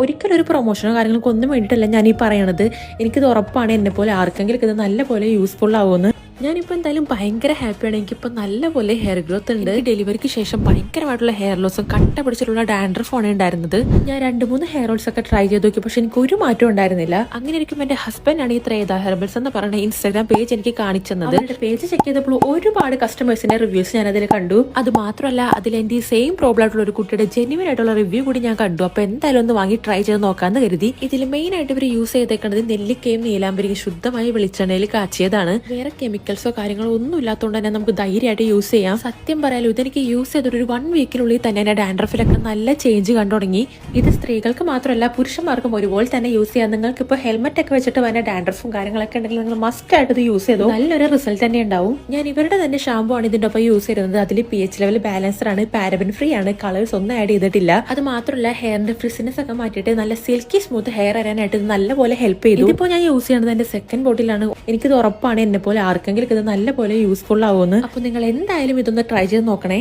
ഒരിക്കലും ഒരു പ്രൊമോഷനോ കാര്യങ്ങൾക്കോ ഒന്നും വേണ്ടിയിട്ടല്ല ഞാൻ ഈ പറയണത്. എനിക്കിത് ഉറപ്പാണ് എന്നെ പോലെ ആർക്കെങ്കിലും ഇത് നല്ല പോലെ യൂസ്ഫുൾ ആവുമെന്ന്. ഞാനിപ്പോൾ എന്തായാലും ഭയങ്കര ഹാപ്പിയാണ്. എനിക്കിപ്പോൾ നല്ലപോലെ ഹെയർ ഗ്രോത്ത് ഉണ്ട്. ഡെലിവറിക്ക് ശേഷം ഭയങ്കരമായിട്ടുള്ള ഹെയർ ലോസും കട്ട പിടിച്ചിട്ടുള്ള ഡാൻഡ്രഫാണ് ഉണ്ടായിരുന്നത്. ഞാൻ 2-3 ഹെയർ ഓയിൽസ് ഒക്കെ ട്രൈ ചെയ്ത് നോക്കി, പക്ഷെ എനിക്ക് ഒരു മാറ്റം ഉണ്ടായിരുന്നില്ല. അങ്ങനെ ഇരിക്കും എൻ്റെ ഹസ്ബൻഡാണ് ഈ ത്രേദ ഹെർബൽസ് എന്ന് പറയുന്ന ഇൻസ്റ്റാഗ്രാം പേജ് എനിക്ക് കാണിച്ചു തന്നത്. അവരുടെ പേജ് ചെക്ക് ചെയ്തപ്പോൾ ഒരുപാട് കസ്റ്റമേഴ്സിന്റെ റിവ്യൂസ് ഞാൻ അതിൽ കണ്ടു. അത് മാത്രമല്ല അതിൽ എൻ്റെ ഈ സെയിം പ്രോബ്ലം ആയിട്ടുള്ള ഒരു കുട്ടിയുടെ ജെന്യുവൻ ആയിട്ടുള്ള റിവ്യൂ കൂടി ഞാൻ കണ്ടു. അപ്പോൾ എന്തായാലും ഒന്ന് വാങ്ങി ട്രൈ ചെയ്ത് നോക്കാമെന്ന് കരുതി. ഇതിൽ മെയിൻ ആയിട്ട് ഇവർ യൂസ് ചെയ്തേക്കുന്നത് നെല്ലിക്കയും നീലാമ്പരിയും ശുദ്ധമായി വെളിച്ചെണ്ണയിൽ കാച്ചിയതാണ്. വേറെ കെമിക്കൽസോ കാര്യങ്ങളോ ഒന്നും ഇല്ലാത്തതുകൊണ്ട് തന്നെ നമുക്ക് ധൈര്യമായിട്ട് യൂസ് ചെയ്യാം. സത്യം പറയാലോ, ഇതെനിക്ക് യൂസ് ചെയ്തൊരു 1 വീക്കിനുള്ളിൽ തന്നെ എൻ്റെ ഡാൻഡ്രഫിലൊക്കെ നല്ല ചേഞ്ച് കണ്ടു തുടങ്ങി. ഇത് സ്ത്രീകൾക്ക് മാത്രമല്ല പുരുഷന്മാർക്കും ഒരുപോലെ തന്നെ യൂസ് ചെയ്യാം. നിങ്ങൾക്ക് ഇപ്പോൾ ഹെൽമെറ്റ് ഒക്കെ വെച്ചിട്ട് വന്ന ഡാൻഡ്രഫും കാര്യങ്ങളൊക്കെ ഉണ്ടെങ്കിൽ നിങ്ങൾ മസ്റ്റ് ആയിട്ട് ഇത് യൂസ് ചെയ്തു നല്ലൊരു റിസൾട്ട് തന്നെ ഉണ്ടാവും. ഞാൻ ഇവരുടെ തന്നെ ഷാമ്പു ആണ് ഇതിന്റെ ഒപ്പം യൂസ് ചെയ്യുന്നത്. അതിൽ pH ലെവൽ ബാലൻസർ ആണ്, പാരബൻ ഫ്രീ ആണ്, കളേഴ്സ് ഒന്നും ആഡ് ചെയ്തിട്ടില്ല. അത് മാത്രമല്ല ഹെയറിന്റെ ഫ്രിസിനെസ് ഒക്കെ മാറ്റിയിട്ട് നല്ല സിൽക്കി സ്മൂത്ത് ഹെയർ വരാനായിട്ട് ഇത് നല്ലപോലെ ഹെൽപ്പ് ചെയ്തു. ഇതിപ്പോൾ ഞാൻ യൂസ് ചെയ്യുന്നത് എന്റെ സെക്കൻഡ് ബോട്ടിലാണ്. എനിക്കിത് ഉറപ്പാണ് എന്നെ പോലെ ആർക്കെങ്കിലും ഇത് നല്ല പോലെ യൂസ്ഫുൾ ആവുമെന്ന്. അപ്പോൾ നിങ്ങൾ എന്തായാലും ഇതൊന്ന് ട്രൈ ചെയ്ത് നോക്കണേ.